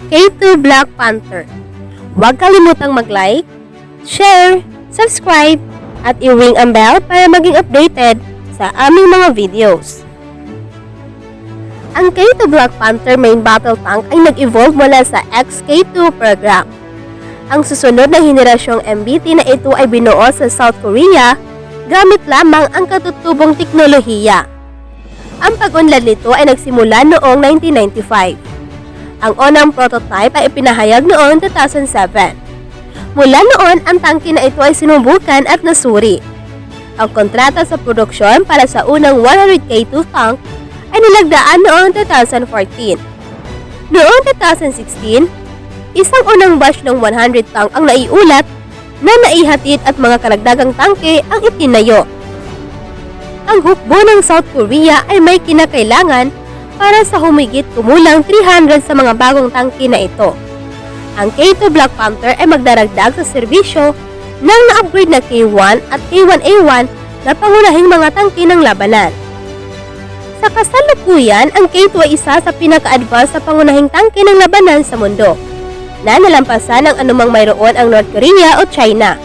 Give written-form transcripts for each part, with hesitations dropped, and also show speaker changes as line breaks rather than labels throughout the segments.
K2 Black Panther. Huwag kalimutang mag-like, share, subscribe, at i-ring ang bell para maging updated sa aming mga videos. Ang K2 Black Panther main battle tank ay nag-evolve mula sa XK2 program. Ang susunod na henerasyong MBT na ito ay binuo sa South Korea gamit lamang ang katutubong teknolohiya. Ang pag-unlad nito ay nagsimula noong 1995. Ang unang prototype ay ipinahayag noong 2007. Mula noon, ang tangke na ito ay sinubukan at nasuri. Ang kontrata sa produksyon para sa unang 100K2 tank ay nilagdaan noong 2014. Noong 2016, isang unang batch ng 100 tank ang naiulat na naihatid at mga karagdagang tangke ang itinayo. Ang hukbo ng South Korea ay may kinakailangan para sa humigit kumulang 300 sa mga bagong tangke na ito. Ang K2 Black Panther ay magdaragdag sa serbisyo ng na-upgrade na K1 at K1A1 na pangunahing mga tangke ng labanan. Sa kasalukuyan, ang K2 ay isa sa pinaka-advance na pangunahing tangke ng labanan sa mundo, na nalampasan ng anumang mayroon ang North Korea o China.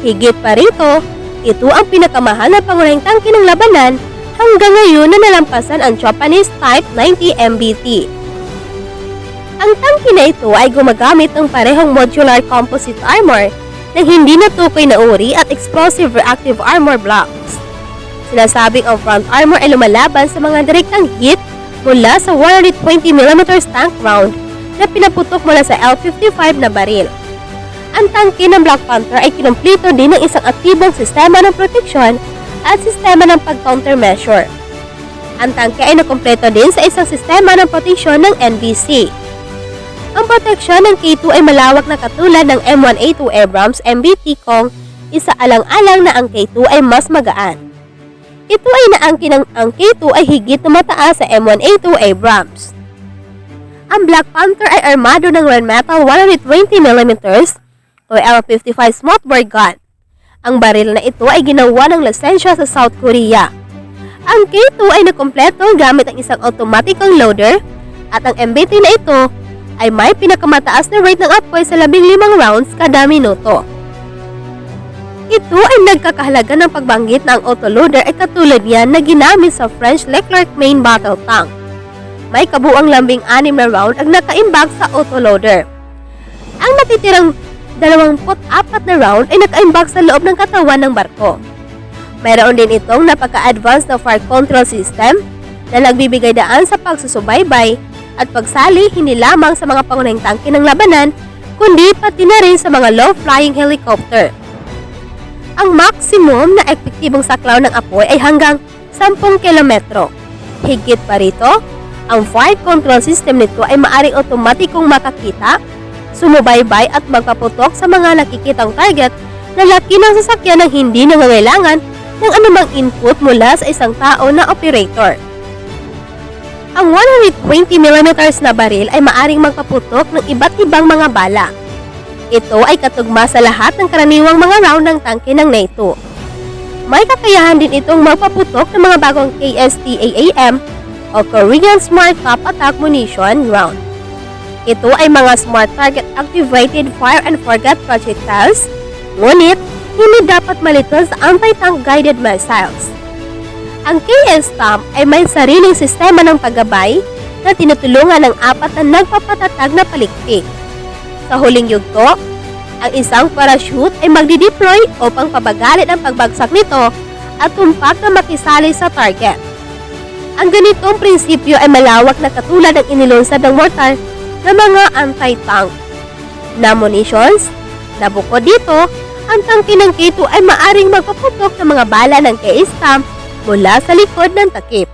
Higit pa rito, ito ang pinakamahal na pangunahing tangke ng labanan hanggang ngayon na nalampasan ang Japanese Type 90 MBT. Ang tangke na ito ay gumagamit ng parehong modular composite armor na hindi natukoy na uri at explosive reactive armor blocks. Sinasabing ang front armor ay lumalaban sa mga direktang hit mula sa 120mm tank round na pinaputok mula sa L-55 na baril. Ang tangke ng Black Panther ay kinumpleto din ng isang aktibong sistema ng proteksyon at sistema ng pag-countermeasure. Ang tangke ay nakumpleto din sa isang sistema ng proteksyon ng NBC. Ang proteksyon ng K2 ay malawak na katulad ng M1A2 Abrams MBT kung isaalang-alang na ang K2 ay mas magaan. Ito ay naangkin ng ang K2 ay higit na mataas sa M1A2 Abrams. Ang Black Panther ay armado ng Rheinmetall 120mm o L-55 smoothbore gun. Ang baril na ito ay ginawa ng lisensya sa South Korea. Ang K2 ay nakumpleto gamit ang isang automatic loader at ang MBT na ito ay may pinakamataas na rate ng apoy sa 15 rounds kada minuto. Ito ay nagkakahalaga ng pagbanggit na ang autoloader ay katulad niyan na ginamit sa French Leclerc main battle tank. May kabuang 16 na round ang nakaimbak sa autoloader. Ang natitirang 24 na round ay nakaimbak sa loob ng katawan ng barko. Mayroon din itong napaka-advanced na fire control system na nagbibigay daan sa pagsusubaybay at pagsali hindi lamang sa mga pangunahing tangke ng labanan, kundi pati na rin sa mga low-flying helicopter. Ang maximum na epektibong saklaw ng apoy ay hanggang 10 kilometro. Higit pa rito, ang fire control system nito ay maaring otomatikong makakita, sumubaybay at magpaputok sa mga nakikitang target na laki ng sasakyan ng hindi nangangailangan ng anumang input mula sa isang tao na operator. Ang 120mm na baril ay maaring magpaputok ng iba't ibang mga bala. Ito ay katugma sa lahat ng karaniwang mga round ng tangke ng NATO. May kakayahan din itong magpaputok ng mga bagong KSTAAM o Korean Smart Top Attack Munition round. Ito ay mga Smart Target Activated Fire and Forget projectiles, ngunit hindi dapat malito sa anti-tank guided missiles. Ang KS-TOM ay may sariling sistema ng paggabay na tinutulungan ng 4 na nagpapatatag na palikpik. Sa huling yugto, ang isang parachute ay magdi-deploy upang pabagalit ang pagbagsak nito at tumpak na makisali sa target. Ang ganitong prinsipyo ay malawak na katulad ng inilunsad ng mortar ng mga anti-tank na munitions na bukod dito, ang tangke ng K2 ay maaring magpaputok ng mga bala ng KS-TOM mula sa likod ng takip.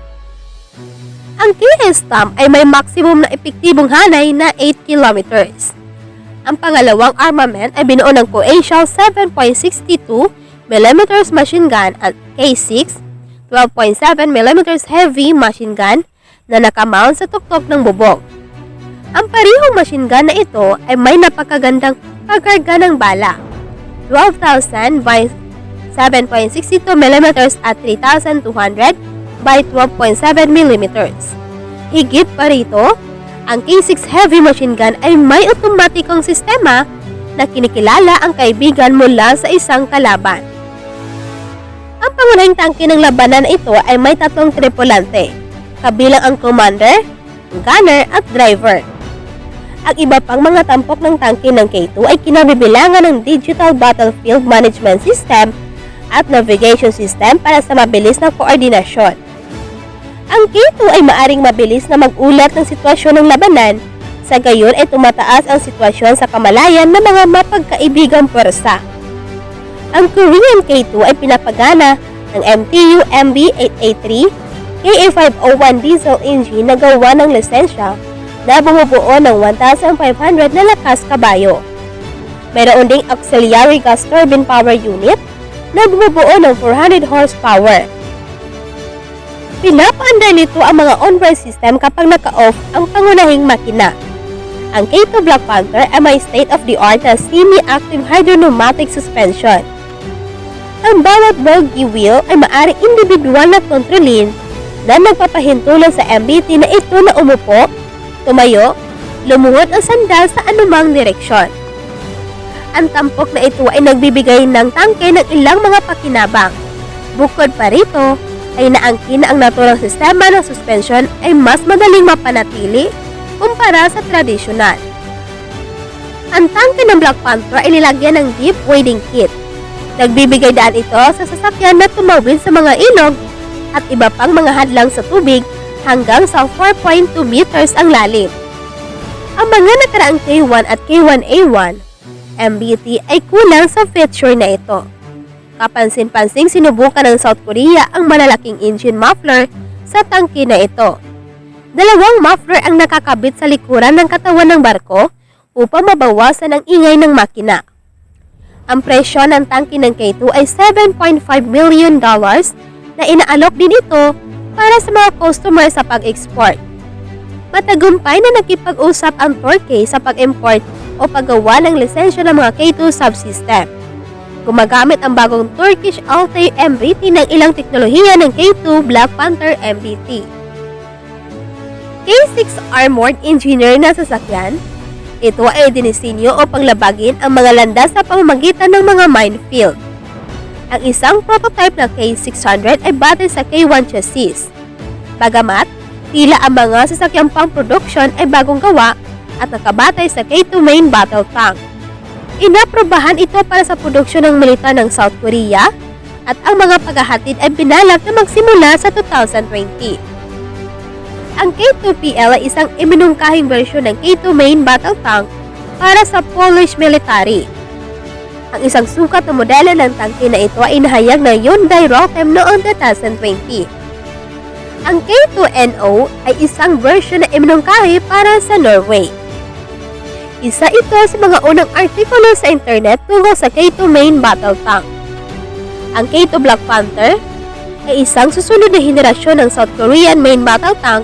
Ang KS-TOM ay may maximum na epektibong hanay na 8 kilometers. Ang pangalawang armament ay binuo ng Koaxial 7.62mm machine gun at K6 12.7mm heavy machine gun na nakamount sa tuktok ng bubong. Ang parehong machine gun na ito ay may napakagandang pagkarga ng bala, 12,000 by 7.62mm at 3,200 by 12.7mm. Higit pa rito, Ang K6 Heavy Machine Gun ay may otomatikong sistema na kinikilala ang kaibigan mula sa isang kalaban. Ang pangunahing tangke ng labanan na ito ay may 3 tripulante, kabilang ang commander, gunner at driver. Ang iba pang mga tampok ng tangke ng K2 ay kinabibilangan ng Digital Battlefield Management System at Navigation System para sa mabilis na koordinasyon. Ang K2 ay maaring mabilis na mag-ulat ng sitwasyon ng labanan, sa gayon ay tumataas ang sitwasyon sa kamalayan ng mga mapagkaibigang pwersa. Ang Korean K2 ay pinapagana ng MTU MB8A3 KA501 diesel engine na gawa ng lisensya na bumubuo ng 1,500 na lakas kabayo. Mayroon ding auxiliary gas turbine power unit na bumubuo ng 400 horsepower. Pinapaandar nito ang mga onboard system kapag naka-off ang pangunahing makina. Ang K2 Black Panther ay may state-of-the-art na semi-active hydropneumatic suspension. Ang bawat bogie wheel ay maaring individual na kontrolin na nagpapahintulot sa MBT na ito na umupo, tumayo, lumuhod o sandal sa anumang direksyon. Ang tampok na ito ay nagbibigay ng tangke ng ilang mga pakinabang. Bukod pa rito, ay naangkin na ang naturang sistema ng suspension ay mas madaling mapanatili kumpara sa tradisyonal. Ang tangke ng Black Panther ay nilagyan ng deep wading kit. Nagbibigay daan ito sa sasakyan na tumawid sa mga ilog at iba pang mga hadlang sa tubig hanggang sa 4.2 meters ang lalim. Ang mga nakaraang K1 at K1A1 MBT ay kulang sa feature na ito. Kapansin-pansing sinubukan ng South Korea ang malalaking engine muffler sa tangke na ito. 2 muffler ang nakakabit sa likuran ng katawan ng barko upang mabawasan ang ingay ng makina. Ang presyo ng tangke ng K2 ay $7.5 million na inaalok din ito para sa mga customer sa pag-export. Matagumpay na nakipag-usap ang Turkey sa pag-import o paggawa ng lisensya ng mga K2 subsystem. Gumagamit ang bagong Turkish Altay MBT ng ilang teknolohiya ng K2 Black Panther MBT. K6 Armored Engineer na sasakyan, ito ay dinisenyo o panglabagin ang mga landas sa pamamagitan ng mga minefield. Ang isang prototype na K600 ay batay sa K1 chassis. Bagamat, tila ang mga sasakyang pang-production ay bagong gawa at nakabatay sa K2 main battle tank. Inaprobahan ito para sa produksyon ng militar ng South Korea at ang mga paghahatid ay binalak na magsimula sa 2020. Ang K2PL ay isang iminungkahing bersyon ng K2 main battle tank para sa Polish military. Ang isang sukat na modelo ng tangke na ito ay inahayag ng Hyundai Rotem noong 2020. Ang K2NO ay isang version na iminungkahi para sa Norway. Isa ito sa mga unang artikulo sa internet tungkol sa K2 main battle tank. Ang K2 Black Panther ay isang susunod na henerasyon ng South Korean main battle tank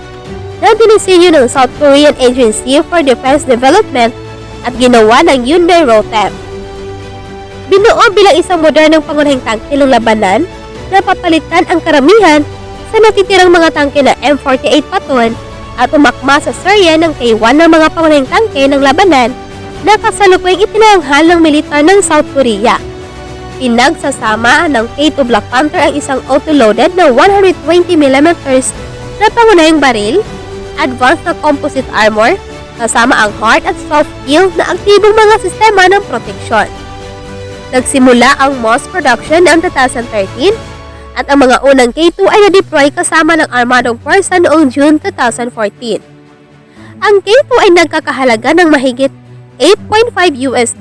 na dinisenyo ng South Korean Agency for Defense Development at ginawa ng Hyundai Rotem. Binuo bilang isang modernong pangunahing tangke ng labanan na papalitan ang karamihan sa natitirang mga tangke na M48 Patton at umakma sa serye ng K1 ng mga pangunahing tangke ng labanan na kasalukuyang itinanghal ng militar ng South Korea. Pinagsasama ng K2 Black Panther ang isang auto-loaded na 120mm na pangunahing baril, advanced na composite armor, kasama ang hard at soft kill na aktibong mga sistema ng proteksyon. Nagsimula ang mass production noong 2013 at ang mga unang K2 ay na-deploy kasama ng armadong pwersa noong June 2014. Ang K2 ay nagkakahalaga ng mahigit $8.5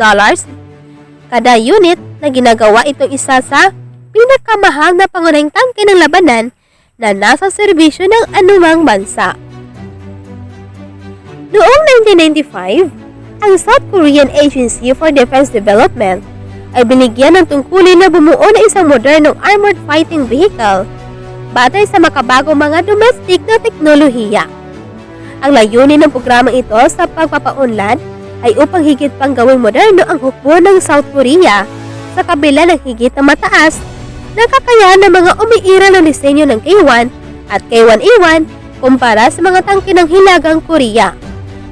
kada unit na ginagawa itong isa sa pinakamahal na pangunahing tangke ng labanan na nasa serbisyo ng anumang bansa. Noong 1995, ang South Korean Agency for Defense Development ay binigyan ng tungkulin na bumuo na isang modernong armored fighting vehicle batay sa makabagong mga domestic na teknolohiya. Ang layunin ng programang ito sa pagpapaunlad ay upang higit pang gawing moderno ang hukbo ng South Korea sa kabila ng higit na mataas na kakayahan ng mga umiiral na disenyo ng K1 at K1A1 kumpara sa mga tangke ng Hilagang Korea.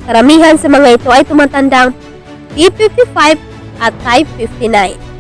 Karamihan sa mga ito ay tumatandang T55 at Type 59.